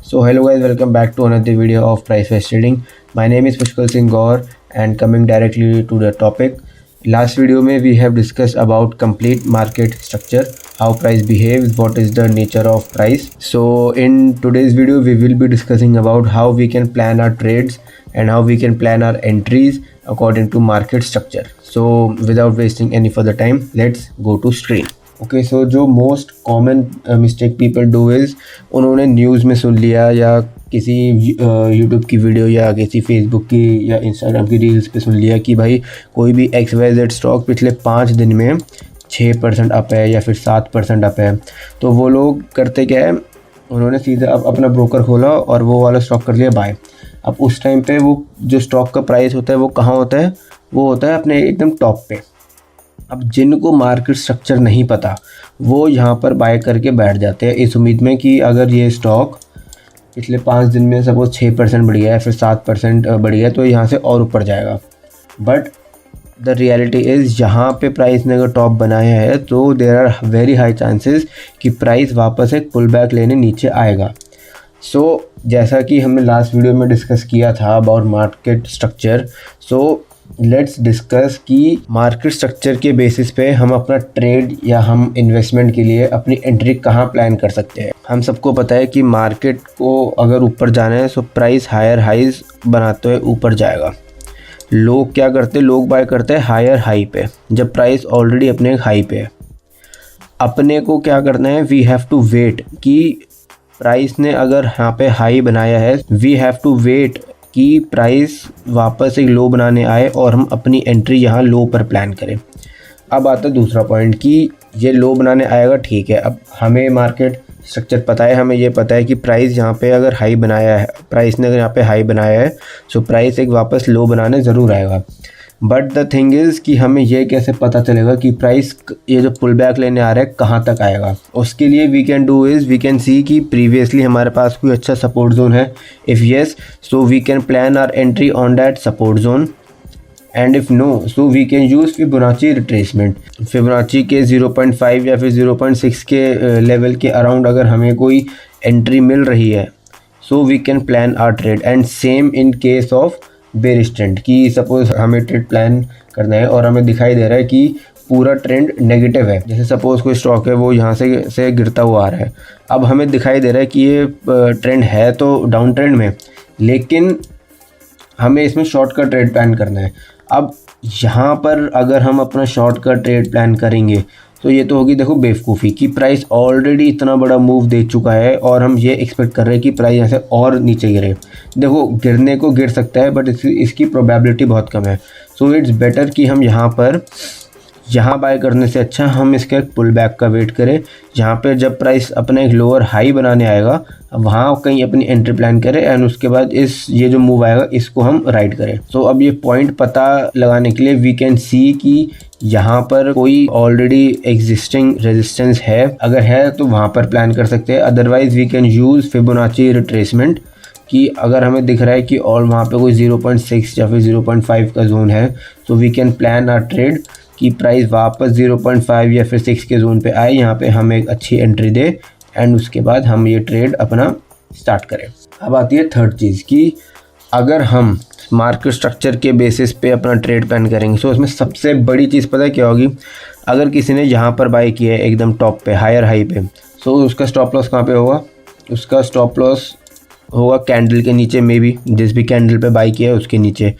So hello guys, welcome back to another video of Price Wise Trading. My name is Pushkal Singh Gaur and coming directly to the topic. Last video में we have discussed about complete market structure, how price behaves, what is the nature of price. So in today's video we will be discussing about how we can plan our trades and how we can plan our entries according to market structure. So without wasting any further time, let's go to screen. Okay so जो most common mistake people do is उन्होंने news में सुन लिया या किसी YouTube की video या किसी फेसबुक की या इंस्टाग्राम की रील्स पे सुन लिया कि भाई कोई भी XYZ स्टॉक पिछले 5 दिन में 6% अप है या फिर 7% अप है। तो वो लोग करते क्या है, उन्होंने सीधे अब अपना ब्रोकर खोला और वो वाला स्टॉक कर लिया बाय। अब उस टाइम पे वो जो स्टॉक का प्राइस होता है वो कहाँ होता है, वो होता है अपने एकदम टॉप पे। अब जिनको मार्केट स्ट्रक्चर नहीं पता वो यहाँ पर बाय करके बैठ जाते हैं इस उम्मीद में कि अगर ये स्टॉक पिछले 5 दिन में सपोज 6% बढ़ गया है फिर 7% बढ़ गया तो यहाँ से और ऊपर जाएगा। बट द रियलिटी इज़ यहाँ पे प्राइस ने अगर टॉप बनाया है तो there are very high chances कि प्राइस वापस एक पुल बैक लेने नीचे आएगा। सो जैसा कि हमने लास्ट वीडियो में डिस्कस किया था about market structure, so let's discuss कि मार्केट स्ट्रक्चर के बेसिस पे हम अपना ट्रेड या हम इन्वेस्टमेंट के लिए अपनी एंट्री कहाँ प्लान कर सकते हैं। हम सबको पता है कि मार्केट को अगर ऊपर जाना है तो प्राइस हायर हाईज बनाते हुए ऊपर जाएगा। लोग क्या करते हैं, लोग बाय करते हैं हायर हाई पे जब प्राइस ऑलरेडी अपने हाई पे है। अपने को क्या करना है, वी हैव टू वेट कि प्राइस ने अगर यहाँ पे हाई बनाया है, वी हैव टू वेट कि प्राइस वापस एक लो बनाने आए और हम अपनी एंट्री यहाँ लो पर प्लान करें। अब आता है दूसरा पॉइंट कि ये लो बनाने आएगा, ठीक है। अब हमें मार्केट स्ट्रक्चर पता है, हमें ये पता है कि प्राइस यहाँ पे अगर हाई बनाया है, प्राइस ने अगर यहाँ पे हाई बनाया है सो प्राइस एक वापस लो बनाने ज़रूर आएगा। बट द थिंग इज़ कि हमें ये कैसे पता चलेगा कि प्राइस ये जो पुल बैक लेने आ रहा है कहाँ तक आएगा। उसके लिए we can do is we can see कि प्रीवियसली हमारे पास कोई अच्छा सपोर्ट जोन है। If yes so we can plan our entry on that support zone and if no so we can use Fibonacci retracement. Fibonacci के 0.5 या फिर 0.6 के लेवल के अराउंड अगर हमें कोई एंट्री मिल रही है so we can plan our trade. And same in case of bearish trend कि सपोज़ हमें ट्रेड प्लान करना है और हमें दिखाई दे रहा है कि पूरा ट्रेंड नेगेटिव है। जैसे सपोज़ कोई स्टॉक है वो यहाँ से गिरता हुआ आ रहा है, अब हमें दिखाई दे रहा है कि ये ट्रेंड है तो डाउन ट्रेंड में, लेकिन हमें इसमें शॉर्ट का ट्रेड प्लान करना है। अब यहाँ पर अगर हम अपना शॉर्ट का ट्रेड प्लान करेंगे तो ये तो होगी देखो बेवकूफ़ी कि प्राइस ऑलरेडी इतना बड़ा मूव दे चुका है और हम ये एक्सपेक्ट कर रहे हैं कि प्राइस यहाँ से और नीचे गिरे। देखो गिरने को गिर सकता है बट इसकी प्रोबेबिलिटी बहुत कम है। सो इट्स बेटर कि हम यहाँ बाय करने से अच्छा हम इसका एक पुल बैक का वेट करें, जहाँ पे जब प्राइस अपना एक लोअर हाई बनाने आएगा वहाँ कहीं अपनी एंट्री प्लान करें एंड उसके बाद ये जो मूव आएगा इसको हम राइड करें। सो अब ये पॉइंट पता लगाने के लिए वी कैन सी कि यहाँ पर कोई ऑलरेडी एग्जिस्टिंग रेजिस्टेंस है, अगर है तो वहाँ पर प्लान कर सकते हैं। Otherwise we can use Fibonacci retracement कि अगर हमें दिख रहा है कि और वहाँ पे कोई 0.6 या फिर 0.5 का जोन है तो we can plan our trade कि प्राइस वापस 0.5 या फिर 6 के जोन पे आए, यहाँ पे हम एक अच्छी एंट्री दे एंड उसके बाद हम ये ट्रेड अपना स्टार्ट करें। अब आती है थर्ड चीज़ कि अगर हम मार्केट स्ट्रक्चर के बेसिस पे अपना ट्रेड प्लान करेंगे तो उसमें सबसे बड़ी चीज़ पता है क्या होगी, अगर किसी ने यहाँ पर बाय किया है एकदम टॉप पे हायर हाई पे तो उसका स्टॉप लॉस कहाँ पे होगा, उसका स्टॉप लॉस होगा कैंडल के नीचे, मे बी जिस भी कैंडल पे बाय किया है उसके नीचे।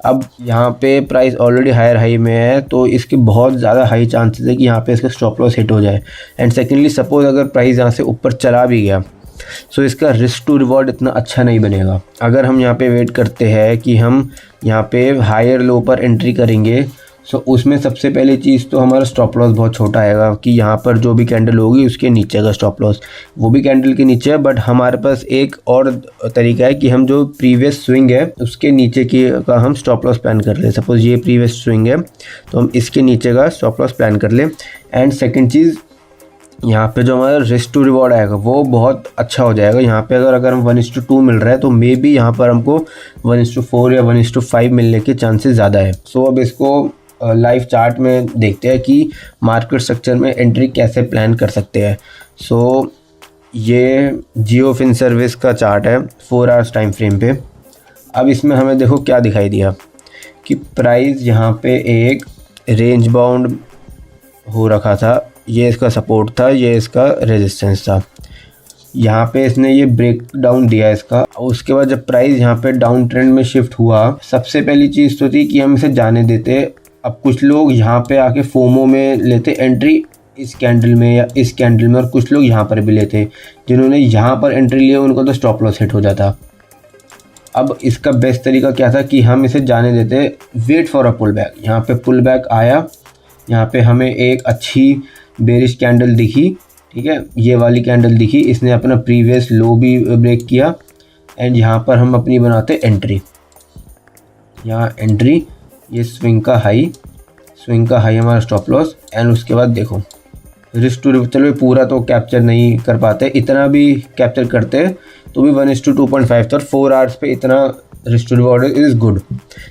अब यहाँ पे प्राइस ऑलरेडी हायर हाई में है तो इसके बहुत ज़्यादा हाई चांसेस है कि यहाँ पे इसका स्टॉप लॉस हिट हो जाए। एंड सेकेंडली सपोज़ अगर प्राइस यहाँ से ऊपर चला भी गया सो इसका रिस्क टू रिवॉर्ड इतना अच्छा नहीं बनेगा। अगर हम यहाँ पे वेट करते हैं कि हम यहाँ पे हायर लो पर एंट्री करेंगे सो उसमें सबसे पहली चीज़ तो हमारा स्टॉप लॉस बहुत छोटा आएगा कि यहाँ पर जो भी कैंडल होगी उसके नीचे का स्टॉप लॉस वो भी कैंडल के नीचे है। बट हमारे पास एक और तरीका है कि हम जो प्रीवियस स्विंग है उसके नीचे का हम स्टॉप लॉस प्लान कर लें। सपोज़ ये प्रीवियस स्विंग है तो हम इसके नीचे का स्टॉप लॉस प्लान कर लें। एंड सेकेंड चीज़ यहाँ पे जो हमारा रिस्क टू रिवॉर्ड आएगा वो बहुत अच्छा हो जाएगा। यहाँ पे अगर हम 1:2 मिल रहा है तो मे बी यहाँ पर हमको 1:4 या 1:5 मिलने के चांसेस ज़्यादा है। सो अब इसको लाइव चार्ट में देखते हैं कि मार्केट स्ट्रक्चर में एंट्री कैसे प्लान कर सकते हैं। सो ये जियो फिन सर्विस का चार्ट है 4 आवर्स टाइम फ्रेम पे। अब इसमें हमें देखो क्या दिखाई दिया कि प्राइस यहाँ पे एक रेंज बाउंड हो रखा था, ये इसका सपोर्ट था, ये इसका रेजिस्टेंस था। यहाँ पे इसने ये ब्रेक डाउन दिया इसका। उसके बाद जब प्राइस यहाँ पे डाउन ट्रेंड में शिफ्ट हुआ, सबसे पहली चीज़ तो थी कि हम इसे जाने देते। अब कुछ लोग यहाँ पे आके फोमो में लेते एंट्री इस कैंडल में या इस कैंडल में, और कुछ लोग यहाँ पर भी लेते। जिन्होंने यहाँ पर एंट्री लिया उनको तो स्टॉप लॉस हिट हो जाता। अब इसका बेस्ट तरीका क्या था कि हम इसे जाने देते, wait for a pull back. यहाँ पे पुल बैक आया, यहाँ पे हमें एक अच्छी बेरिश कैंडल दिखी, ठीक है, ये वाली कैंडल दिखी, इसने अपना प्रीवियस लो भी ब्रेक किया एंड यहाँ पर हम अपनी बनाते एंट्री। यहाँ एंट्री, ये स्विंग का हाई हमारा स्टॉप लॉस। एंड उसके बाद देखो रिस्क टू, चलो पूरा तो कैप्चर नहीं कर पाते, इतना भी कैप्चर करते तो भी 1:2.5 था। 4 आवर्स पे इतना risk to reward is good,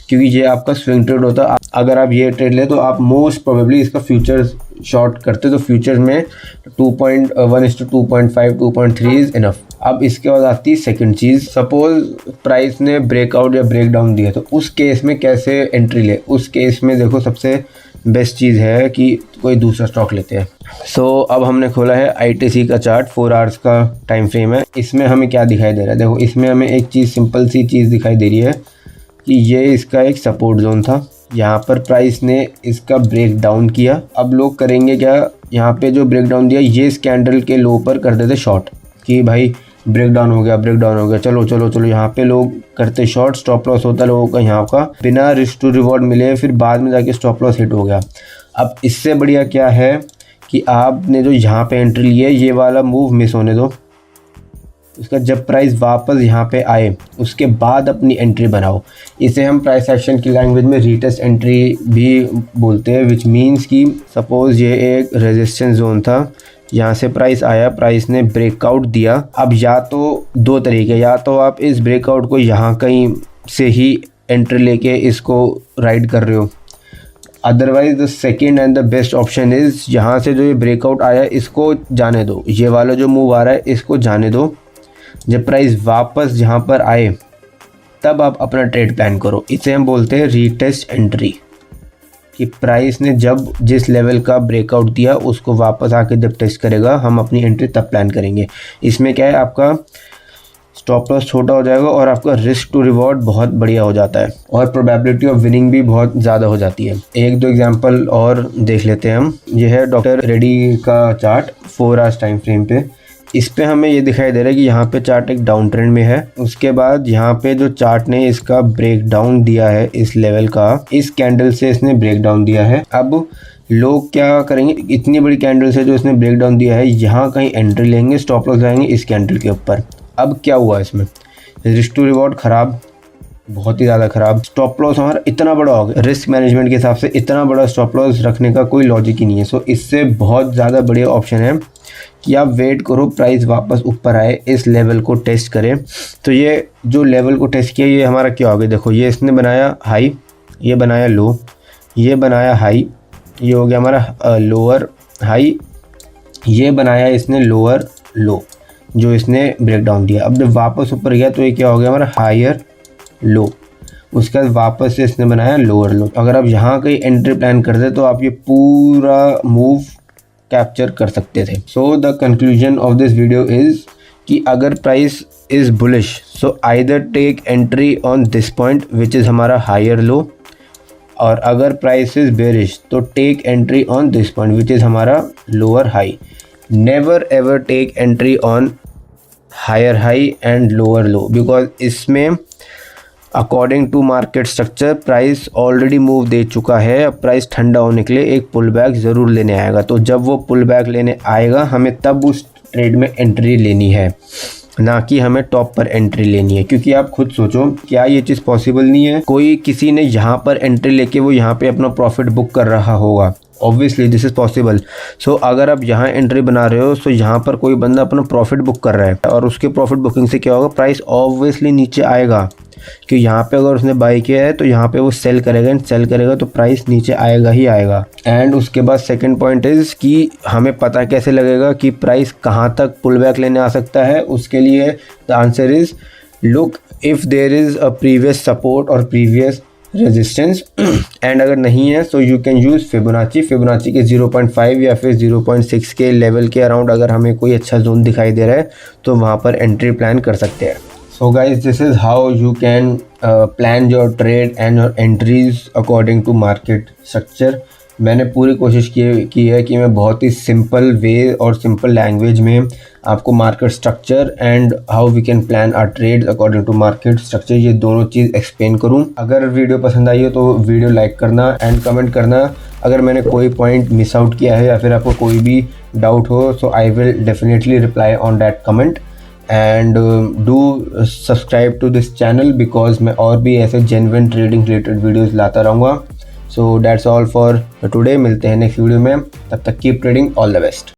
क्योंकि ये आपका स्विंग ट्रेड होता। अगर आप ये ट्रेड ले तो आप मोस्ट प्रोबेबली इसका फ्यूचर्स शॉर्ट करते, तो फ्यूचर्स में 1:2.5 2.3 इज़ इनफ। अब इसके बाद आती है सेकंड चीज़, सपोज प्राइस ने ब्रेकआउट या ब्रेक डाउन दिया तो उस केस में कैसे एंट्री ले। उस केस में देखो सबसे बेस्ट चीज़ है कि कोई दूसरा स्टॉक लेते हैं। सो अब हमने खोला है ITC का चार्ट, 4 आवर्स का टाइम फ्रेम है। इसमें हमें क्या दिखाई दे रहा है, देखो इसमें हमें एक चीज़, सिंपल सी चीज़ दिखाई दे रही है कि ये इसका एक सपोर्ट जोन था। यहाँ पर प्राइस ने इसका ब्रेक डाउन किया। अब लोग करेंगे क्या, यहाँ पे जो ब्रेक डाउन दिया ये इस कैंडल के लो पर कर देते शॉर्ट कि भाई ब्रेक डाउन हो गया, चलो यहाँ पे लोग करते शॉर्ट। स्टॉप लॉस होता लोगों का यहाँ का, बिना रिस्क टू रिवॉर्ड मिले फिर बाद में जाके स्टॉप लॉस हिट हो गया। अब इससे बढ़िया क्या है कि आपने जो यहाँ पे एंट्री ली है ये वाला मूव मिस होने दो, उसका जब प्राइस वापस यहाँ पे आए उसके बाद अपनी एंट्री बनाओ। इसे हम प्राइस एक्शन की लैंग्वेज में रीटेस्ट एंट्री भी बोलते हैं, विच मीन्स कि सपोज़ ये एक रेजिस्टेंस जोन था, यहाँ से प्राइस आया, प्राइस ने ब्रेकआउट दिया। अब या तो दो तरीके, या तो आप इस ब्रेकआउट को यहाँ कहीं से ही एंट्री लेके इसको राइड कर रहे हो, otherwise the second and the best option is यहाँ से जो ये ब्रेकआउट आया इसको जाने दो, ये वाला जो मूव आ रहा है इसको जाने दो। जब प्राइस वापस यहाँ पर आए तब आप अपना ट्रेड प्लान करो। इसे हम बोलते हैं रीटेस्ट एंट्री, कि प्राइस ने जब जिस लेवल का ब्रेकआउट दिया उसको वापस आके जब टेस्ट करेगा हम अपनी एंट्री तब प्लान करेंगे। इसमें क्या है, आपका स्टॉप लॉस छोटा हो जाएगा और आपका रिस्क टू रिवॉर्ड बहुत बढ़िया हो जाता है और प्रोबेबिलिटी ऑफ विनिंग भी बहुत ज़्यादा हो जाती है। एक दो एग्जांपल और देख लेते हैं हम। यह है डॉक्टर रेड्डी का चार्ट 4 आवर्स टाइम फ्रेम पे। इस पे हमें ये दिखाई दे रहा है कि यहाँ पे चार्ट एक डाउन ट्रेंड में है। उसके बाद यहाँ पे जो चार्ट ने इसका ब्रेक डाउन दिया है इस लेवल का, इस कैंडल से इसने ब्रेक डाउन दिया है। अब लोग क्या करेंगे, इतनी बड़ी कैंडल से जो इसने ब्रेक डाउन दिया है यहाँ कहीं एंट्री लेंगे, स्टॉप लॉस लगाएंगे इस कैंडल के ऊपर। अब क्या हुआ, इसमें रिस्क टू रिवॉर्ड ख़राब, बहुत ही ज़्यादा ख़राब। स्टॉप लॉस हमारा इतना बड़ा हो गया, रिस्क मैनेजमेंट के हिसाब से इतना बड़ा स्टॉप लॉस रखने का कोई लॉजिक ही नहीं है। सो इससे बहुत ज़्यादा बढ़िया ऑप्शन है कि आप वेट करो प्राइस वापस ऊपर आए, इस लेवल को टेस्ट करें। तो ये जो लेवल को टेस्ट किया ये हमारा क्या हो गया, देखो ये इसने बनाया हाई, ये बनाया लो, ये बनाया हाई, ये हो गया हमारा लोअर हाई, ये बनाया इसने लोअर लो जो इसने ब्रेक डाउन दिया। अब जब वापस ऊपर गया तो ये क्या हो गया हमारा हायर लो, उसके बाद वापस से इसने बनाया लोअर लो। अगर आप यहाँ कहीं एंट्री प्लान करते तो आप ये पूरा मूव कैप्चर कर सकते थे। So the conclusion of this video is कि अगर price is bullish so either take entry on this point which is हमारा हायर लो, और अगर प्राइस इज़ बेरिश तो take entry on this point which is हमारा lower high. Never ever take entry on higher high and lower low, because इसमें according to market structure price already move दे चुका है। अब price ठंडा होने के लिए एक पुल बैक ज़रूर लेने आएगा, तो जब वो पुल बैक लेने आएगा हमें तब उस ट्रेड में एंट्री लेनी है, ना कि हमें टॉप पर एंट्री लेनी है। क्योंकि आप खुद सोचो, क्या ये चीज़ पॉसिबल नहीं है, कोई किसी ने यहाँ पर एंट्री लेके वो यहाँ पे अपना प्रॉफिट बुक कर रहा होगा। Obviously this is possible. So अगर आप यहाँ एंट्री बना रहे हो तो यहाँ पर कोई बंदा अपना प्रॉफिट बुक कर रहा है और उसके प्रॉफिट बुकिंग से क्या होगा, प्राइस ऑब्वियसली नीचे आएगा। कि यहाँ पे अगर उसने बाई किया है तो यहाँ पे वो सेल करेगा, एंड सेल करेगा तो प्राइस नीचे आएगा ही आएगा। एंड उसके बाद सेकंड पॉइंट इज़ कि हमें पता कैसे लगेगा कि प्राइस कहाँ तक पुल बैक लेने आ सकता है। उसके लिए the answer is look if there is a previous support और प्रीवियस रेजिस्टेंस, एंड अगर नहीं है so you can use Fibonacci के 0.5 या फिर 0.6 के लेवल के अराउंड अगर हमें कोई अच्छा जोन दिखाई दे रहा है तो वहाँ पर एंट्री प्लान कर सकते हैं। So guys, this is how you can plan your trade and your entries according to market structure. मैंने पूरी कोशिश की है कि मैं बहुत ही सिंपल वे और सिंपल लैंग्वेज में आपको market structure and how we can plan our trade according to market structure, ये दोनों चीज़ एक्सप्लेन करूं। अगर वीडियो पसंद आई हो तो वीडियो लाइक करना एंड कमेंट करना। अगर मैंने कोई पॉइंट मिस आउट किया है या फिर आपको कोई भी डाउट हो so I will definitely reply on that comment. And do subscribe to this channel because मैं और भी ऐसे जेन्युइन ट्रेडिंग रिलेटेड वीडियोज़ लाता रहूँगा। So that's all for today. मिलते हैं नेक्स्ट वीडियो में, तब तक keep trading, all the best.